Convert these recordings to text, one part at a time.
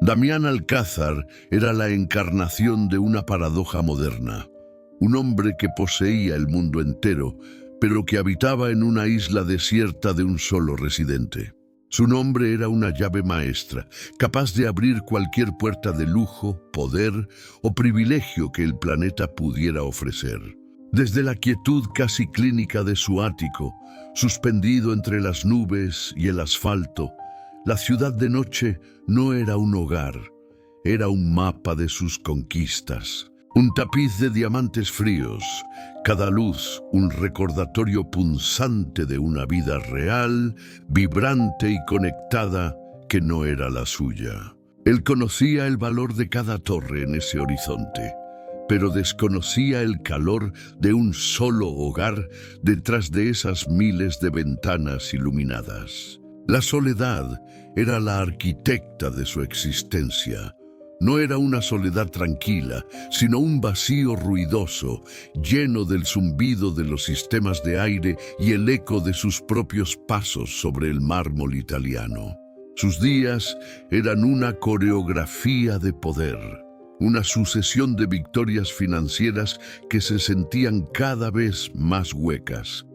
Damián Alcázar era la encarnación de una paradoja moderna. Un hombre que poseía el mundo entero, pero que habitaba en una isla desierta de un solo residente. Su nombre era una llave maestra, capaz de abrir cualquier puerta de lujo, poder o privilegio que el planeta pudiera ofrecer. Desde la quietud casi clínica de su ático, suspendido entre las nubes y el asfalto, la ciudad de noche no era un hogar, era un mapa de sus conquistas. Un tapiz de diamantes fríos, cada luz un recordatorio punzante de una vida real, vibrante y conectada que no era la suya. Él conocía el valor de cada torre en ese horizonte, pero desconocía el calor de un solo hogar detrás de esas miles de ventanas iluminadas. La soledad era la arquitecta de su existencia. No era una soledad tranquila, sino un vacío ruidoso, lleno del zumbido de los sistemas de aire y el eco de sus propios pasos sobre el mármol italiano. Sus días eran una coreografía de poder, una sucesión de victorias financieras que se sentían cada vez más huecas.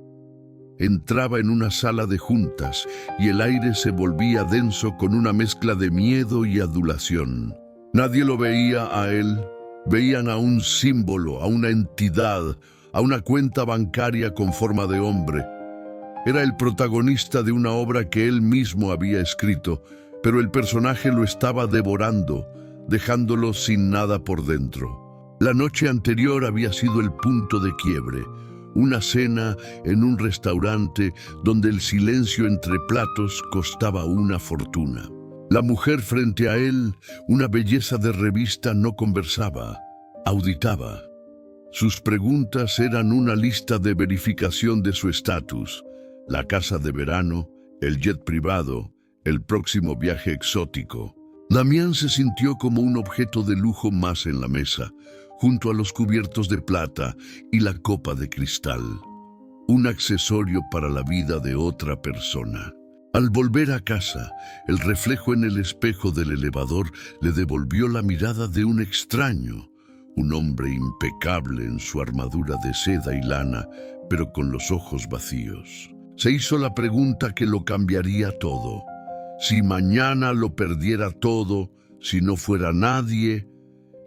Entraba en una sala de juntas y el aire se volvía denso con una mezcla de miedo y adulación. Nadie lo veía a él, veían a un símbolo, a una entidad, a una cuenta bancaria con forma de hombre. Era el protagonista de una obra que él mismo había escrito, pero el personaje lo estaba devorando, dejándolo sin nada por dentro. La noche anterior había sido el punto de quiebre, una cena en un restaurante donde el silencio entre platos costaba una fortuna. La mujer frente a él, una belleza de revista, no conversaba, auditaba. Sus preguntas eran una lista de verificación de su estatus, la casa de verano, el jet privado, el próximo viaje exótico. Damián se sintió como un objeto de lujo más en la mesa, junto a los cubiertos de plata y la copa de cristal, un accesorio para la vida de otra persona. Al volver a casa, el reflejo en el espejo del elevador le devolvió la mirada de un extraño, un hombre impecable en su armadura de seda y lana, pero con los ojos vacíos. Se hizo la pregunta que lo cambiaría todo. Si mañana lo perdiera todo, si no fuera nadie,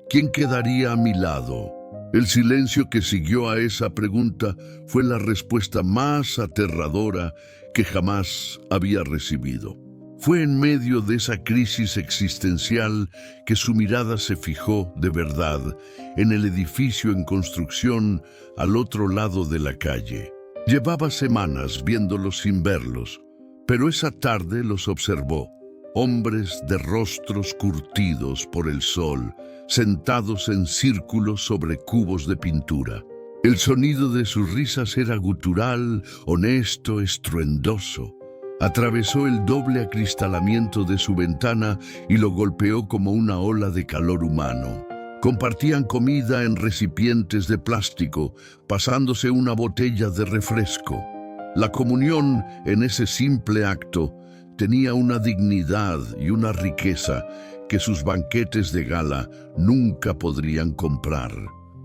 ¿quién quedaría a mi lado? El silencio que siguió a esa pregunta fue la respuesta más aterradora que jamás había recibido. Fue en medio de esa crisis existencial que su mirada se fijó, de verdad, en el edificio en construcción al otro lado de la calle. Llevaba semanas viéndolos sin verlos, pero esa tarde los observó. Hombres de rostros curtidos por el sol, sentados en círculos sobre cubos de pintura. El sonido de sus risas era gutural, honesto, estruendoso. Atravesó el doble acristalamiento de su ventana y lo golpeó como una ola de calor humano. Compartían comida en recipientes de plástico, pasándose una botella de refresco. La comunión en ese simple acto tenía una dignidad y una riqueza que sus banquetes de gala nunca podrían comprar.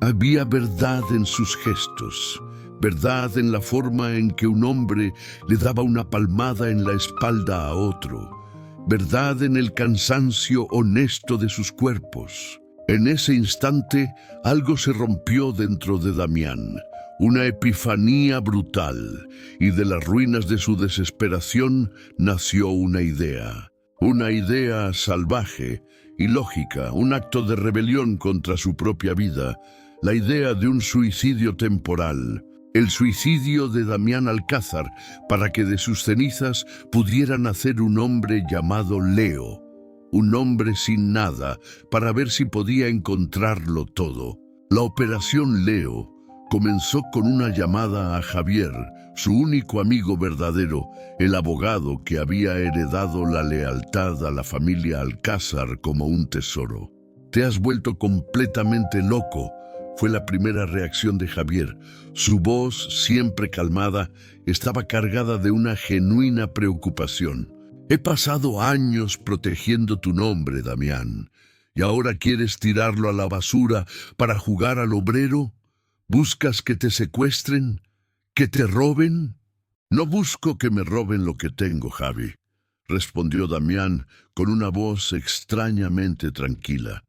Había verdad en sus gestos, verdad en la forma en que un hombre le daba una palmada en la espalda a otro, verdad en el cansancio honesto de sus cuerpos. En ese instante, algo se rompió dentro de Damián, una epifanía brutal, y de las ruinas de su desesperación nació una idea salvaje y lógica, un acto de rebelión contra su propia vida, la idea de un suicidio temporal, el suicidio de Damián Alcázar para que de sus cenizas pudiera nacer un hombre llamado Leo, un hombre sin nada para ver si podía encontrarlo todo. La operación Leo comenzó con una llamada a Javier, su único amigo verdadero, el abogado que había heredado la lealtad a la familia Alcázar como un tesoro. «Te has vuelto completamente loco», fue la primera reacción de Javier. Su voz, siempre calmada, estaba cargada de una genuina preocupación. He pasado años protegiendo tu nombre, Damián, y ahora quieres tirarlo a la basura para jugar al obrero. ¿Buscas que te secuestren? ¿Que te roben? No busco que me roben lo que tengo, Javi, respondió Damián con una voz extrañamente tranquila.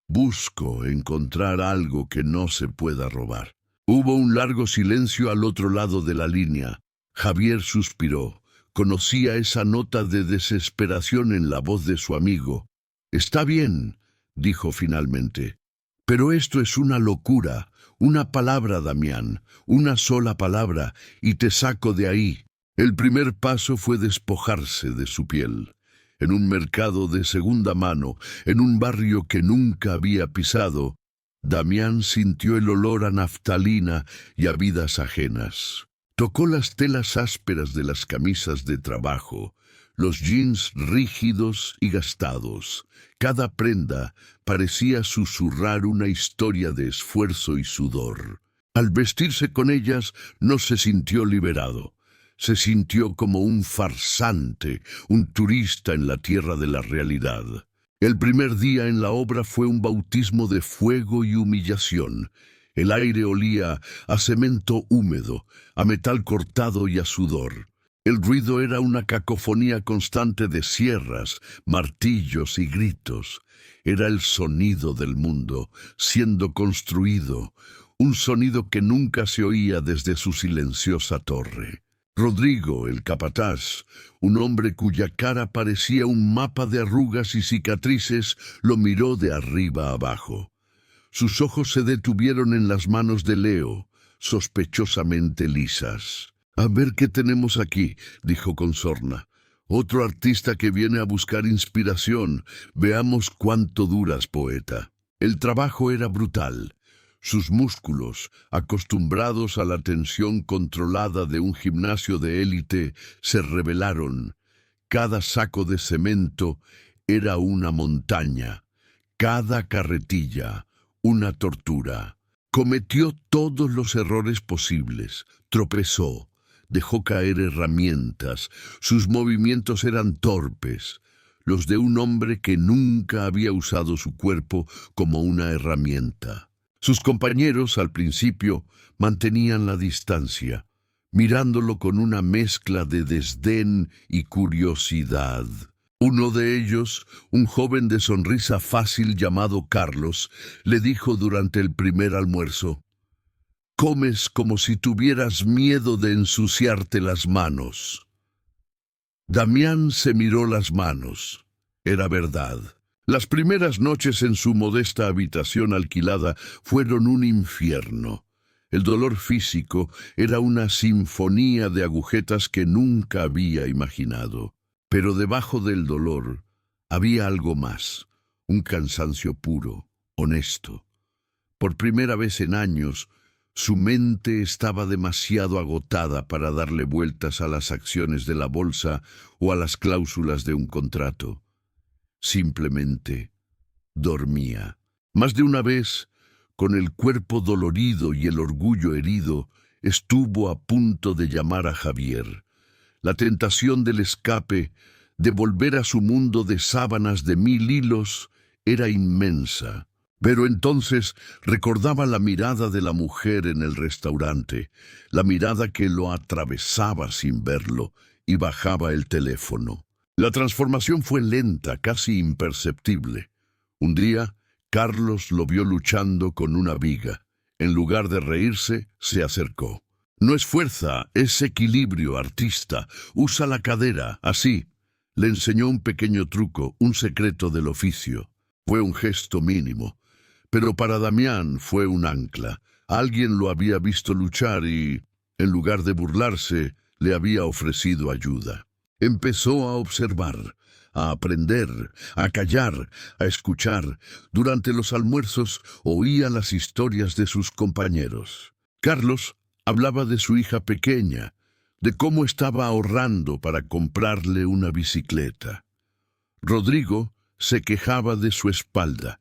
Busco encontrar algo que no se pueda robar. Hubo un largo silencio al otro lado de la línea. Javier suspiró. Conocía esa nota de desesperación en la voz de su amigo. «Está bien», dijo finalmente. «Pero esto es una locura. Una palabra, Damián, una sola palabra, y te saco de ahí». El primer paso fue despojarse de su piel. En un mercado de segunda mano, en un barrio que nunca había pisado, Damián sintió el olor a naftalina y a vidas ajenas. Tocó las telas ásperas de las camisas de trabajo, los jeans rígidos y gastados. Cada prenda parecía susurrar una historia de esfuerzo y sudor. Al vestirse con ellas, no se sintió liberado. Se sintió como un farsante, un turista en la tierra de la realidad. El primer día en la obra fue un bautismo de fuego y humillación. El aire olía a cemento húmedo, a metal cortado y a sudor. El ruido era una cacofonía constante de sierras, martillos y gritos. Era el sonido del mundo, siendo construido, un sonido que nunca se oía desde su silenciosa torre. Rodrigo, el capataz, un hombre cuya cara parecía un mapa de arrugas y cicatrices, lo miró de arriba abajo. Sus ojos se detuvieron en las manos de Leo, sospechosamente lisas. «A ver qué tenemos aquí», dijo con sorna. «Otro artista que viene a buscar inspiración. Veamos cuánto duras, poeta». El trabajo era brutal. Sus músculos, acostumbrados a la tensión controlada de un gimnasio de élite, se rebelaron. Cada saco de cemento era una montaña, cada carretilla una tortura. Cometió todos los errores posibles, tropezó, dejó caer herramientas, sus movimientos eran torpes, los de un hombre que nunca había usado su cuerpo como una herramienta. Sus compañeros, al principio, mantenían la distancia, mirándolo con una mezcla de desdén y curiosidad. Uno de ellos, un joven de sonrisa fácil llamado Carlos, le dijo durante el primer almuerzo: «Comes como si tuvieras miedo de ensuciarte las manos». Damián se miró las manos. Era verdad. Las primeras noches en su modesta habitación alquilada fueron un infierno. El dolor físico era una sinfonía de agujetas que nunca había imaginado. Pero debajo del dolor había algo más, un cansancio puro, honesto. Por primera vez en años, su mente estaba demasiado agotada para darle vueltas a las acciones de la bolsa o a las cláusulas de un contrato. Simplemente dormía. Más de una vez, con el cuerpo dolorido y el orgullo herido, estuvo a punto de llamar a Javier. La tentación del escape, de volver a su mundo de sábanas de 1000 hilos, era inmensa. Pero entonces recordaba la mirada de la mujer en el restaurante, la mirada que lo atravesaba sin verlo, y bajaba el teléfono. La transformación fue lenta, casi imperceptible. Un día, Carlos lo vio luchando con una viga. En lugar de reírse, se acercó. «No es fuerza, es equilibrio, artista. Usa la cadera, así». Le enseñó un pequeño truco, un secreto del oficio. Fue un gesto mínimo, pero para Damián fue un ancla. Alguien lo había visto luchar y, en lugar de burlarse, le había ofrecido ayuda. Empezó a observar, a aprender, a callar, a escuchar. Durante los almuerzos oía las historias de sus compañeros. Carlos hablaba de su hija pequeña, de cómo estaba ahorrando para comprarle una bicicleta. Rodrigo se quejaba de su espalda,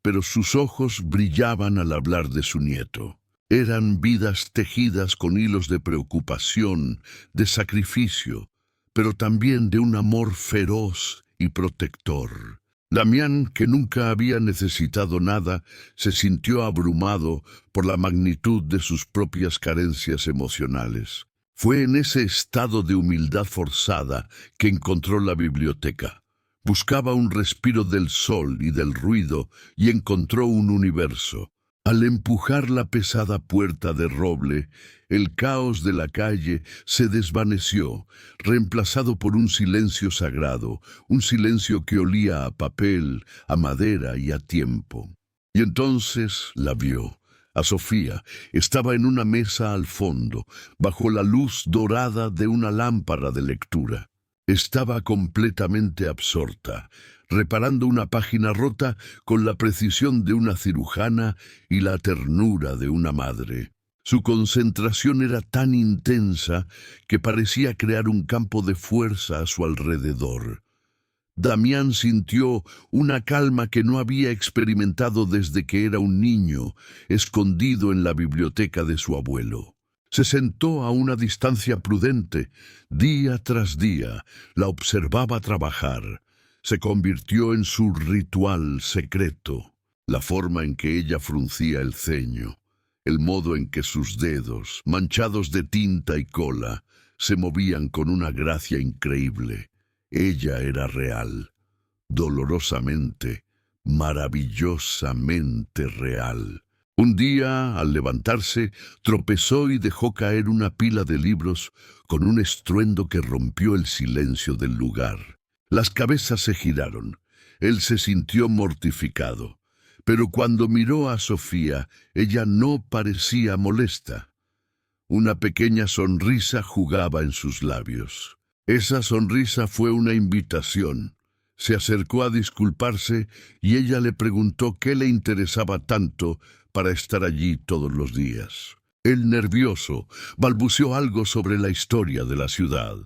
pero sus ojos brillaban al hablar de su nieto. Eran vidas tejidas con hilos de preocupación, de sacrificio, pero también de un amor feroz y protector. Damián, que nunca había necesitado nada, se sintió abrumado por la magnitud de sus propias carencias emocionales. Fue en ese estado de humildad forzada que encontró la biblioteca. Buscaba un respiro del sol y del ruido y encontró un universo. Al empujar la pesada puerta de roble, el caos de la calle se desvaneció, reemplazado por un silencio sagrado, un silencio que olía a papel, a madera y a tiempo. Y entonces la vio. A Sofía estaba en una mesa al fondo, bajo la luz dorada de una lámpara de lectura. Estaba completamente absorta, reparando una página rota con la precisión de una cirujana y la ternura de una madre. Su concentración era tan intensa que parecía crear un campo de fuerza a su alrededor. Damián sintió una calma que no había experimentado desde que era un niño, escondido en la biblioteca de su abuelo. Se sentó a una distancia prudente. Día tras día la observaba trabajar. Se convirtió en su ritual secreto, la forma en que ella fruncía el ceño, el modo en que sus dedos, manchados de tinta y cola, se movían con una gracia increíble. Ella era real, dolorosamente, maravillosamente real. Un día, al levantarse, tropezó y dejó caer una pila de libros con un estruendo que rompió el silencio del lugar. Las cabezas se giraron. Él se sintió mortificado. Pero cuando miró a Sofía, ella no parecía molesta. Una pequeña sonrisa jugaba en sus labios. Esa sonrisa fue una invitación. Se acercó a disculparse y ella le preguntó qué le interesaba tanto para estar allí todos los días. Él, nervioso, balbuceó algo sobre la historia de la ciudad.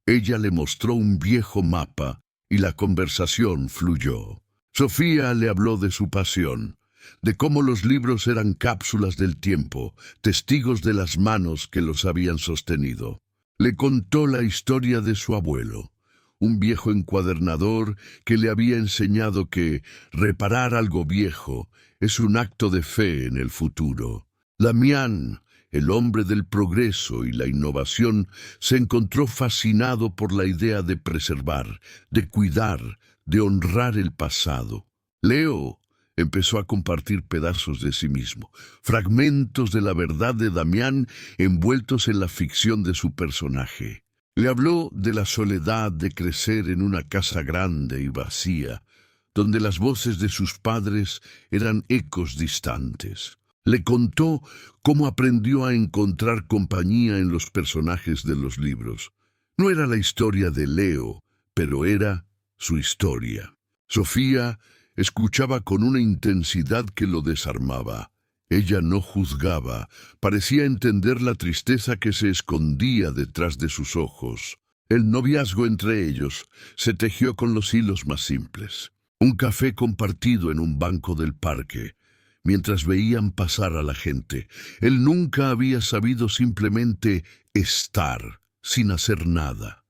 Ella le mostró un viejo mapa y la conversación fluyó. Sofía le habló de su pasión, de cómo los libros eran cápsulas del tiempo, testigos de las manos que los habían sostenido. Le contó la historia de su abuelo, un viejo encuadernador que le había enseñado que reparar algo viejo es un acto de fe en el futuro. Damián, el hombre del progreso y la innovación, se encontró fascinado por la idea de preservar, de cuidar, de honrar el pasado. Leo empezó a compartir pedazos de sí mismo, fragmentos de la verdad de Damián envueltos en la ficción de su personaje. Le habló de la soledad de crecer en una casa grande y vacía, donde las voces de sus padres eran ecos distantes. Le contó cómo aprendió a encontrar compañía en los personajes de los libros. No era la historia de Leo, pero era su historia. Sofía escuchaba con una intensidad que lo desarmaba. Ella no juzgaba, parecía entender la tristeza que se escondía detrás de sus ojos. El noviazgo entre ellos se tejió con los hilos más simples. Un café compartido en un banco del parque, mientras veían pasar a la gente. Él nunca había sabido simplemente estar, sin hacer nada.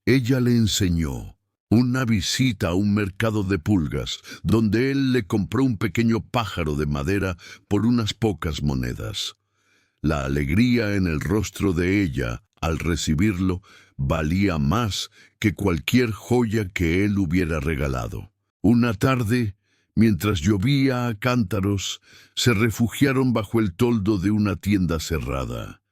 Ella le enseñó. Una visita a un mercado de pulgas, donde él le compró un pequeño pájaro de madera por unas pocas monedas. La alegría en el rostro de ella, al recibirlo, valía más que cualquier joya que él hubiera regalado. Una tarde, mientras llovía a cántaros, se refugiaron bajo el toldo de una tienda cerrada.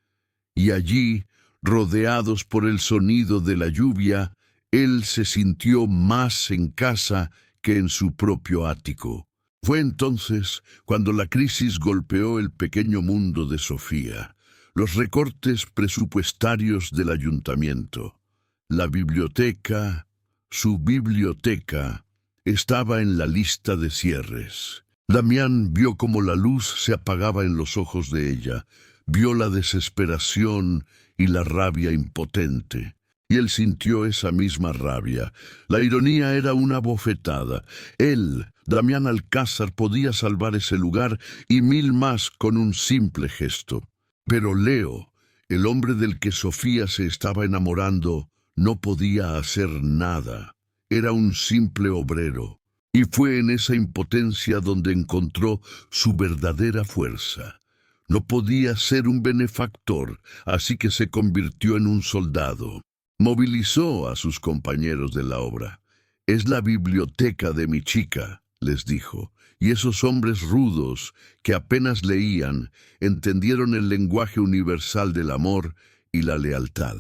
Y allí, rodeados por el sonido de la lluvia, él se sintió más en casa que en su propio ático. Fue entonces cuando la crisis golpeó el pequeño mundo de Sofía, los recortes presupuestarios del ayuntamiento. La biblioteca, su biblioteca, estaba en la lista de cierres. Damián vio cómo la luz se apagaba en los ojos de ella, vio la desesperación y la rabia impotente. Y él sintió esa misma rabia. La ironía era una bofetada. Él, Damián Alcázar, podía salvar ese lugar y mil más con un simple gesto. Pero Leo, el hombre del que Sofía se estaba enamorando, no podía hacer nada. Era un simple obrero. Y fue en esa impotencia donde encontró su verdadera fuerza. No podía ser un benefactor, así que se convirtió en un soldado. Movilizó a sus compañeros de la obra. «Es la biblioteca de mi chica», les dijo, y esos hombres rudos, que apenas leían, entendieron el lenguaje universal del amor y la lealtad.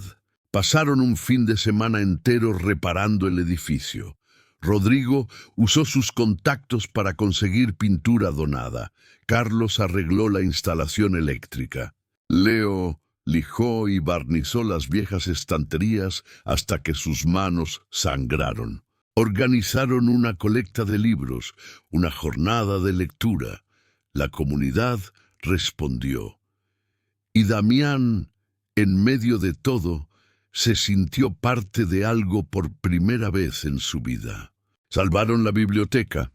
Pasaron un fin de semana entero reparando el edificio. Rodrigo usó sus contactos para conseguir pintura donada. Carlos arregló la instalación eléctrica. Leo lijó y barnizó las viejas estanterías hasta que sus manos sangraron. Organizaron una colecta de libros, una jornada de lectura. La comunidad respondió. Y Damián, en medio de todo, se sintió parte de algo por primera vez en su vida. Salvaron la biblioteca.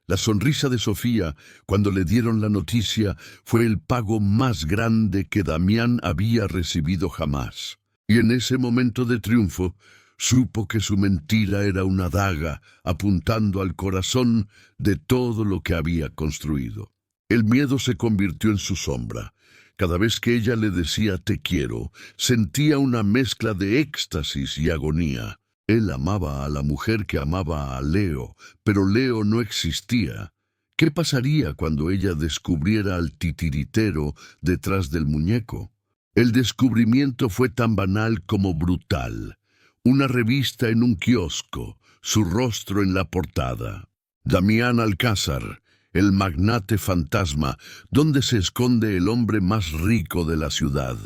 La sonrisa de Sofía, cuando le dieron la noticia, fue el pago más grande que Damián había recibido jamás. Y en ese momento de triunfo, supo que su mentira era una daga apuntando al corazón de todo lo que había construido. El miedo se convirtió en su sombra. Cada vez que ella le decía «te quiero», sentía una mezcla de éxtasis y agonía. Él amaba a la mujer que amaba a Leo, pero Leo no existía. ¿Qué pasaría cuando ella descubriera al titiritero detrás del muñeco? El descubrimiento fue tan banal como brutal. Una revista en un kiosco, su rostro en la portada. Damián Alcázar, el magnate fantasma, donde se esconde el hombre más rico de la ciudad.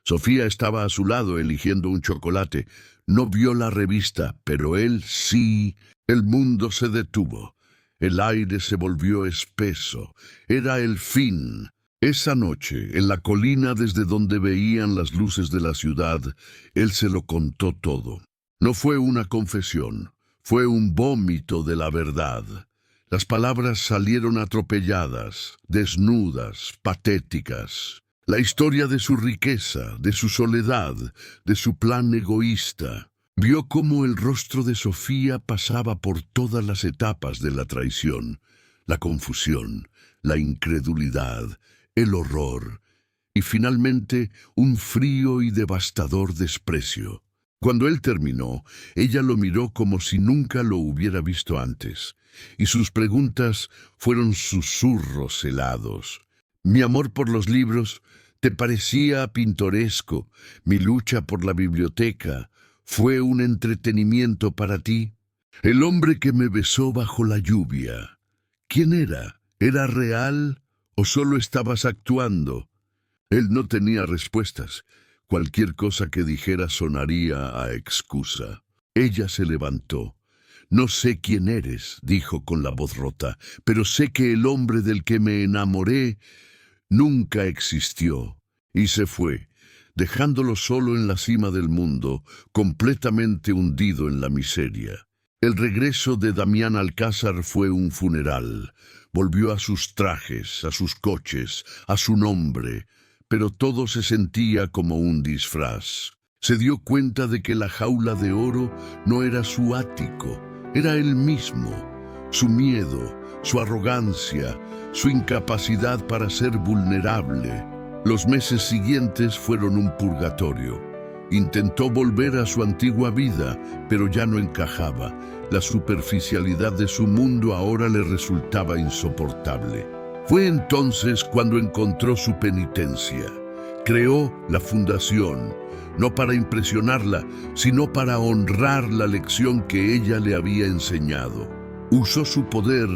Sofía estaba a su lado eligiendo un chocolate. No vio la revista, pero él sí. El mundo se detuvo. El aire se volvió espeso. Era el fin. Esa noche, en la colina desde donde veían las luces de la ciudad, él se lo contó todo. No fue una confesión, fue un vómito de la verdad. Las palabras salieron atropelladas, desnudas, patéticas. La historia de su riqueza, de su soledad, de su plan egoísta. Vio cómo el rostro de Sofía pasaba por todas las etapas de la traición, la confusión, la incredulidad, el horror y finalmente un frío y devastador desprecio. Cuando él terminó, ella lo miró como si nunca lo hubiera visto antes, y sus preguntas fueron susurros helados. Mi amor por los libros te parecía pintoresco. Mi lucha por la biblioteca fue un entretenimiento para ti. El hombre que me besó bajo la lluvia, ¿quién era? ¿Era real o solo estabas actuando? Él no tenía respuestas. Cualquier cosa que dijera sonaría a excusa. Ella se levantó. No sé quién eres, dijo con la voz rota, pero sé que el hombre del que me enamoré nunca existió. Y se fue, dejándolo solo en la cima del mundo, completamente hundido en la miseria. El regreso de Damián Alcázar fue un funeral. Volvió a sus trajes, a sus coches, a su nombre, pero todo se sentía como un disfraz. Se dio cuenta de que la jaula de oro no era su ático, era él mismo. Su miedo, su arrogancia, su incapacidad para ser vulnerable. Los meses siguientes fueron un purgatorio. Intentó volver a su antigua vida, pero ya no encajaba. La superficialidad de su mundo ahora le resultaba insoportable. Fue entonces cuando encontró su penitencia. Creó la fundación, no para impresionarla, sino para honrar la lección que ella le había enseñado. Usó su poder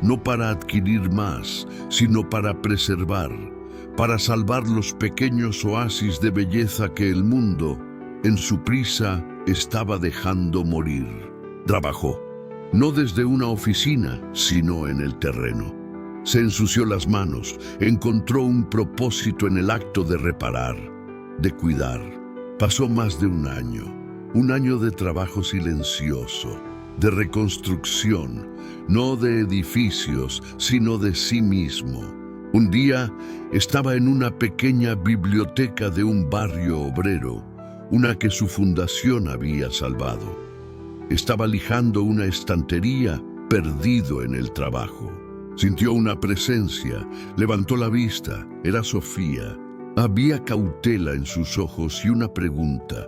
no para adquirir más, sino para preservar, para salvar los pequeños oasis de belleza que el mundo, en su prisa, estaba dejando morir. Trabajó, no desde una oficina, sino en el terreno. Se ensució las manos, encontró un propósito en el acto de reparar, de cuidar. Pasó más de un año de trabajo silencioso, de reconstrucción, no de edificios, sino de sí mismo. Un día estaba en una pequeña biblioteca de un barrio obrero. una que su fundación había salvado. Estaba lijando una estantería, perdido en el trabajo. Sintió una presencia, levantó la vista, era Sofía. Había cautela en sus ojos y una pregunta.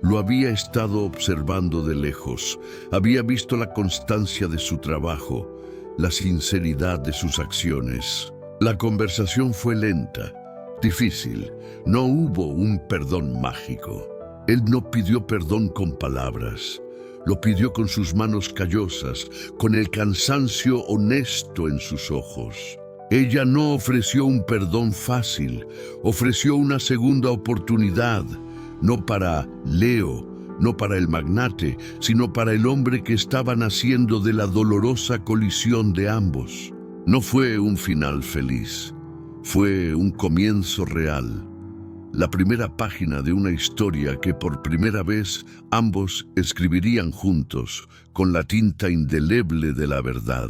Lo había estado observando de lejos, había visto la constancia de su trabajo, la sinceridad de sus acciones. La conversación fue lenta, difícil, no hubo un perdón mágico. Él no pidió perdón con palabras, lo pidió con sus manos callosas, con el cansancio honesto en sus ojos. Ella no ofreció un perdón fácil, ofreció una segunda oportunidad, no para Leo, no para el magnate, sino para el hombre que estaba naciendo de la dolorosa colisión de ambos. No fue un final feliz, fue un comienzo real. La primera página de una historia que por primera vez ambos escribirían juntos, con la tinta indeleble de la verdad.